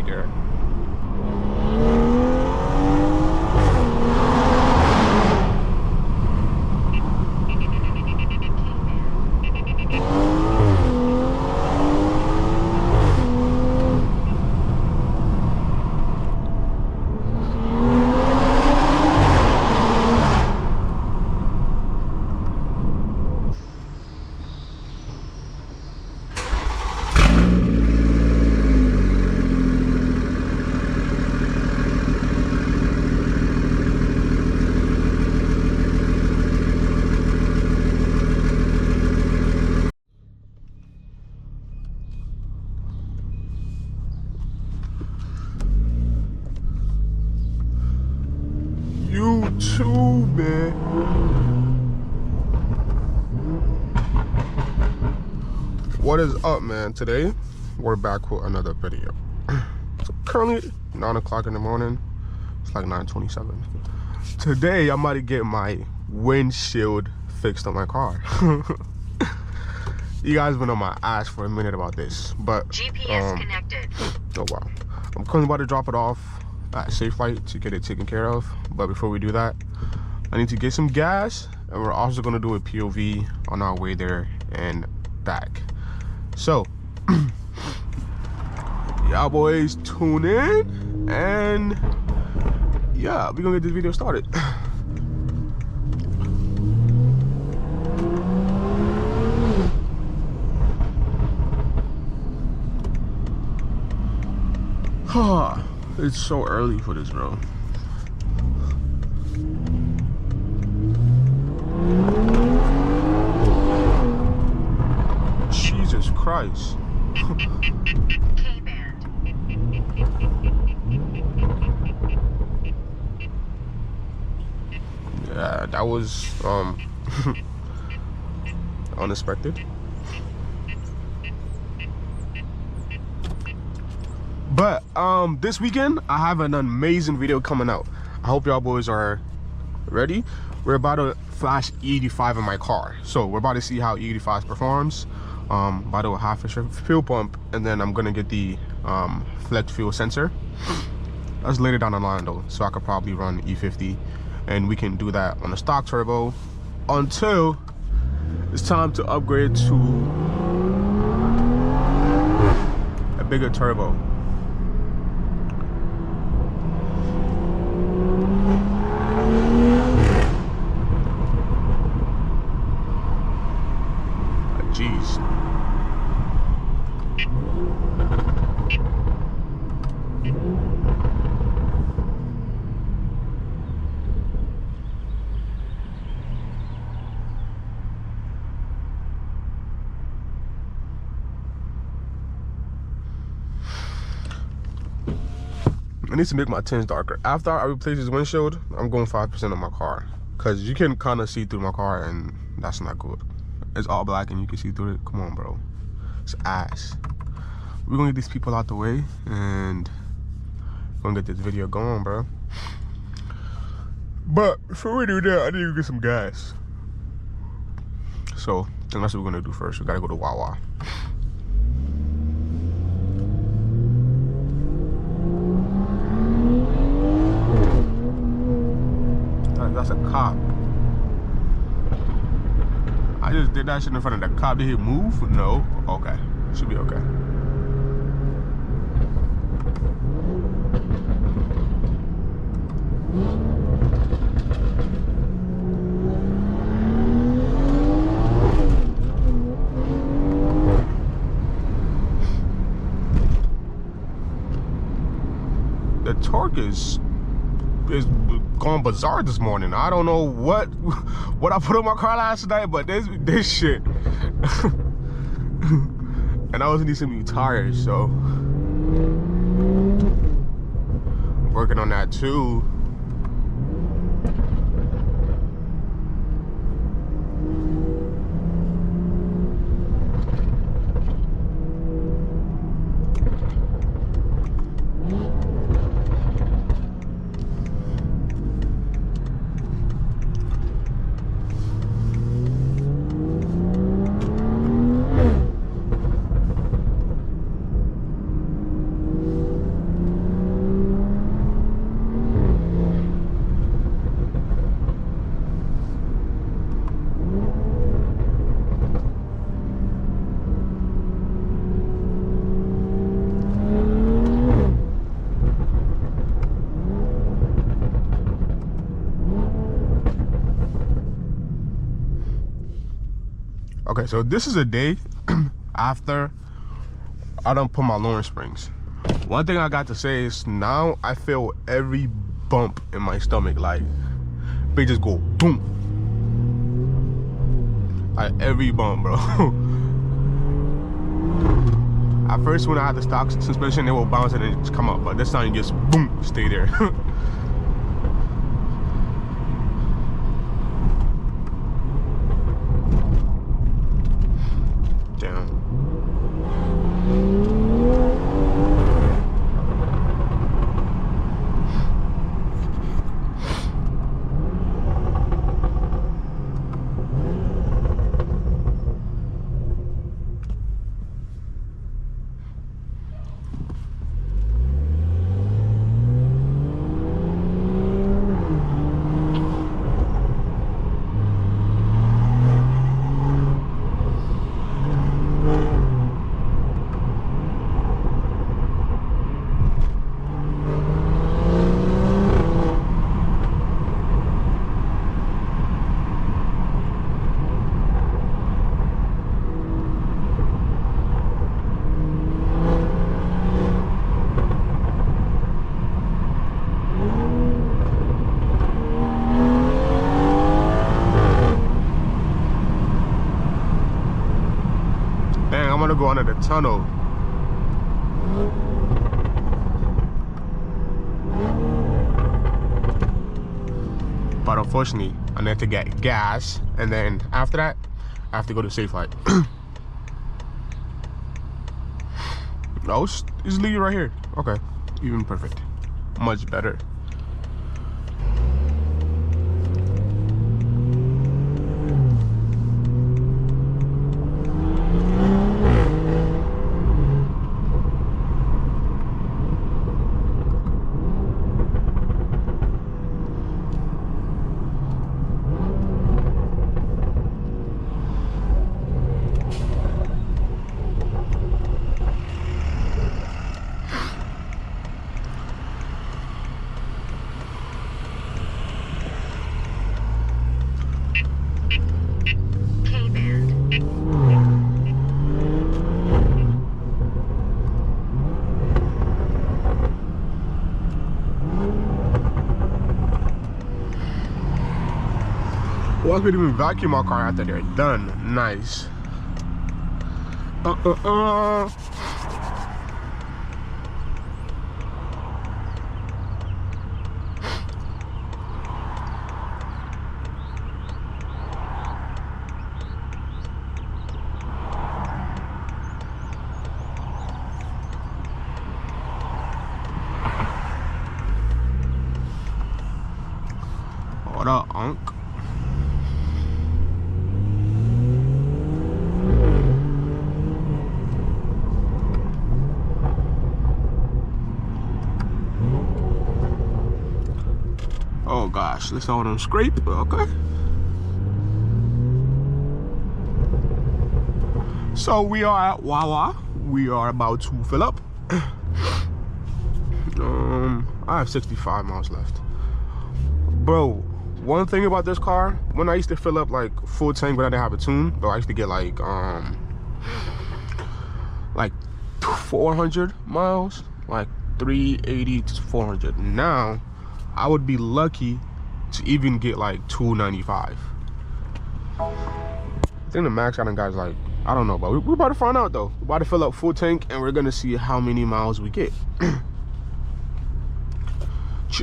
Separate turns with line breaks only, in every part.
there. You too, man. What is up, man? Today we're back with another video. So currently 9 o'clock in the morning. It's like 9:27. Today I'm about to get my windshield fixed on my car. You guys been on my ass for a minute about this, but
GPS connected.
Oh wow. I'm currently about to drop it off at Safe Flight to get it taken care of. But before we do that, I need to get some gas, and we're also going to do a POV on our way there and back. So y'all boys tune in, and yeah, we're gonna get this video started. It's so early for this, bro. Jesus Christ.
K-band.
Yeah, that was unexpected. But this weekend I have an amazing video coming out. I hope y'all boys are ready. We're about to flash E85 in my car, so we're about to see how E85 performs. About to half a fuel pump, and then I'm gonna get the flex fuel sensor. That's later down the line though, so I could probably run E50, and we can do that on a stock turbo until it's time to upgrade to a bigger turbo. Jeez. I need to make my tints darker. After I replace this windshield, I'm going 5% on my car, because you can kind of see through my car, and that's not good. It's all black and you can see through it. Come on, bro. It's ass. We're gonna get these people out the way, and we're gonna get this video going, bro. But before we do that, I need to get some gas. So I think that's what we're gonna do first. We gotta go to Wawa. That's a cop. I just did that shit in front of the cop. Did he move? No. Okay. Should be okay. The torque is going bizarre this morning. I don't know what I put on my car last night, but this shit. And I also need some new tires, so working on that too. Okay, so this is a day after I done put my lowering springs. One thing I got to say is now I feel every bump in my stomach, like they just go boom. Like every bump, bro. At first when I had the stock suspension, it will bounce and then just come up, but this time you just boom, stay there. Damn. Dang, I'm gonna go under the tunnel. But unfortunately, I need to get gas, and then after that, I have to go to Safe Light. No, it's literally right here. Okay, even perfect. Much better. Well, I could even vacuum my car after they're done. Nice. What up, Unc? Oh gosh, let's all them scrape. Okay. So we are at Wawa. We are about to fill up. I have 65 miles left. Bro, one thing about this car, when I used to fill up like full tank but I didn't have a tune, though I used to get like 400 miles, like 380 to 400. Now I would be lucky to even get like 295. I think the max I done got is like, I don't know, but we're about to find out though. We're about to fill up full tank and we're gonna see how many miles we get. Ch.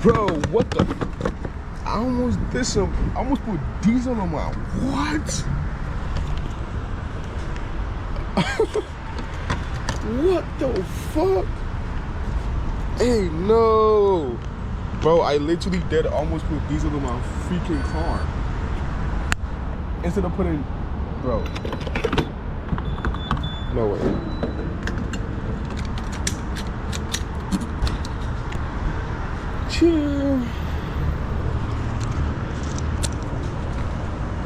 Bro, what the? I almost did some. I almost put diesel on my. What? What the fuck? Hey, no. Bro, I literally did almost put diesel in my freaking car. Instead of putting. Bro. No way.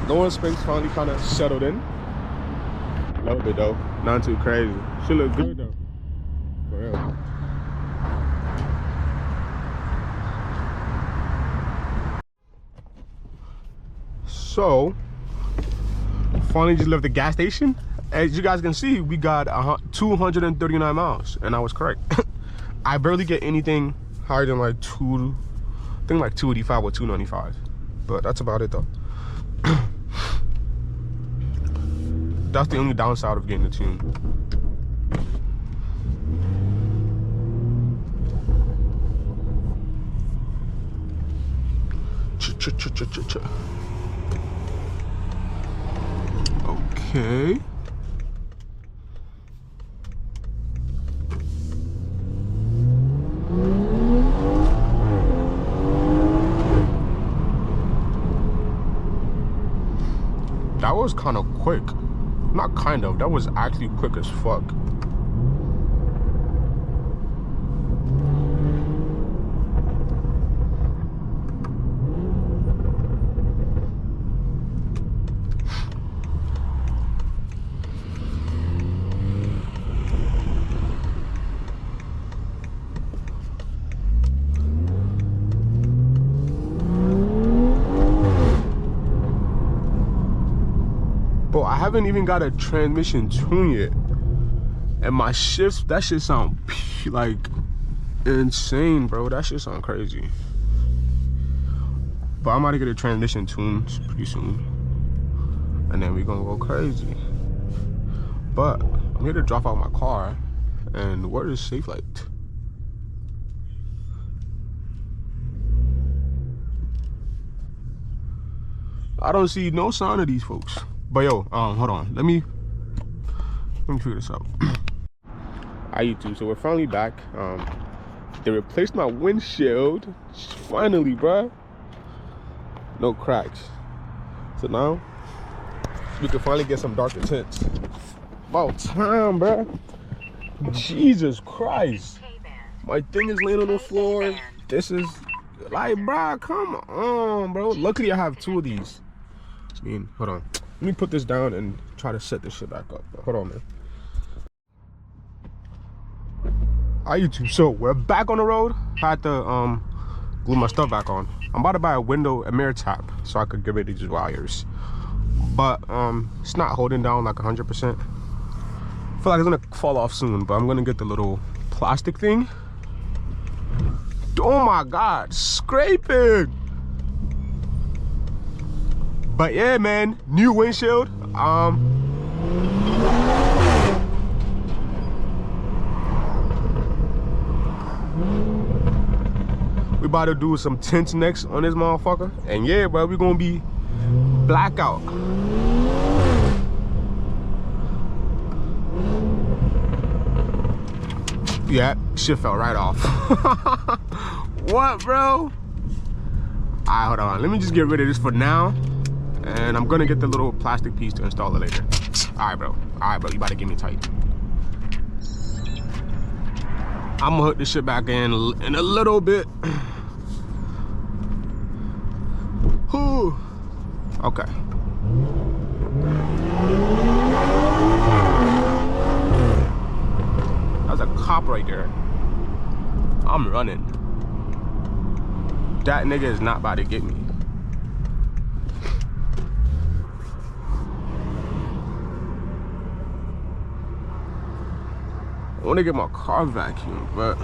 Lower springs finally kind of settled in. A little bit though, not too crazy. She look good though, for real. So, finally just left the gas station. As you guys can see, we got 239 miles, and I was correct. I barely get anything higher than like I think like 285 or 295, but that's about it though. That's the only downside of getting the tune. Okay. That was kind of quick. Not kind of, that was actually quick as fuck. Bro, I haven't even got a transmission tune yet. And my shifts, that shit sound like insane, bro. That shit sound crazy. But I'm about to get a transmission tune pretty soon. And then we gonna go crazy. But I'm here to drop out my car. And where is Safe Light? I don't see no sign of these folks. But yo, hold on. Let me figure this out. Hi YouTube, so we're finally back. They replaced my windshield. Finally, bruh. No cracks. So now we can finally get some darker tints. About time, bruh. Jesus Christ. My thing is laying on the floor. This is like, bruh, come on, bro. Luckily I have two of these. I mean, hold on. Let me put this down and try to set this shit back up. Hold on, man. Hi YouTube, so we're back on the road. I had to glue my stuff back on. I'm about to buy a mirror tap so I could get rid of these wires. But it's not holding down like 100%. I feel like it's gonna fall off soon, but I'm gonna get the little plastic thing. Oh my God, scraping. But yeah, man, new windshield. We about to do some tints next on this motherfucker. And yeah, bro, we gonna be blackout. Yeah, shit fell right off. What, bro? Alright, hold on. Let me just get rid of this for now. And I'm gonna get the little plastic piece to install it later. Alright, bro. Alright, bro. You about to get me tight. I'm gonna hook this shit back in a little bit. Whew. Okay. That's a cop right there. I'm running. That nigga is not about to get me. I want to get my car vacuumed, but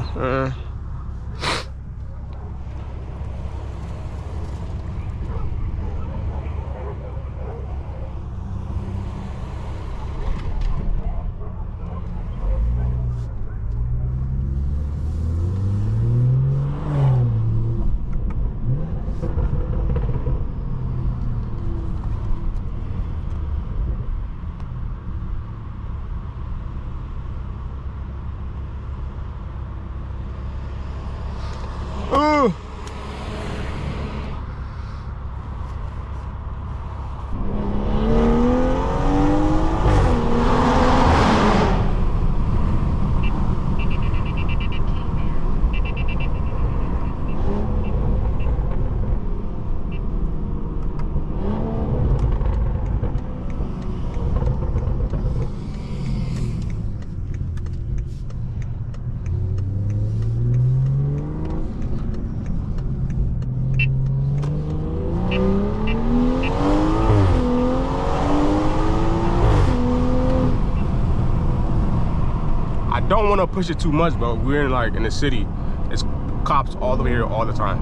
want to push it too much, bro. We're in like in the city. It's cops all the way here all the time.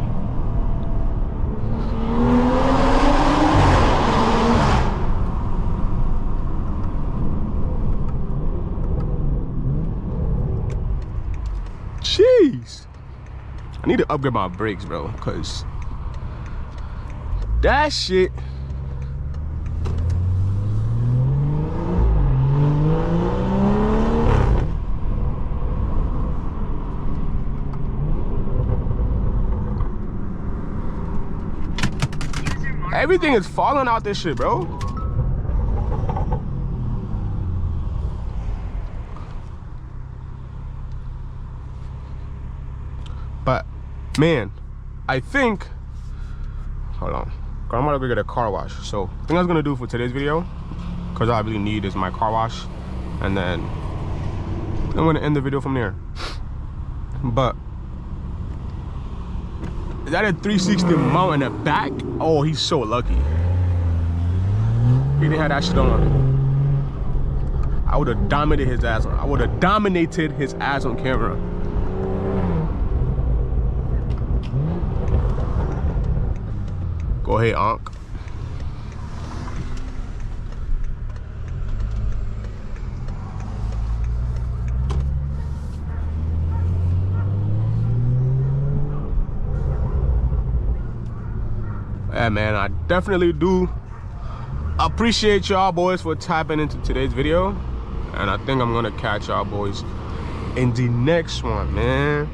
Jeez. I need to upgrade my brakes, bro, because that shit. Everything is falling out this shit, bro. But man, I think, hold on, I'm gonna go get a car wash. So I think I was gonna do for today's video, because all I really need is my car wash, and then I'm gonna end the video from there. But is that a 360 mount in the back? Oh, he's so lucky. He didn't have that shit on. I would have dominated his ass. I would have dominated his ass on camera. Go ahead, Unc. Yeah, man, I definitely do appreciate y'all boys for tapping into today's video, and I think I'm gonna catch y'all boys in the next one, man.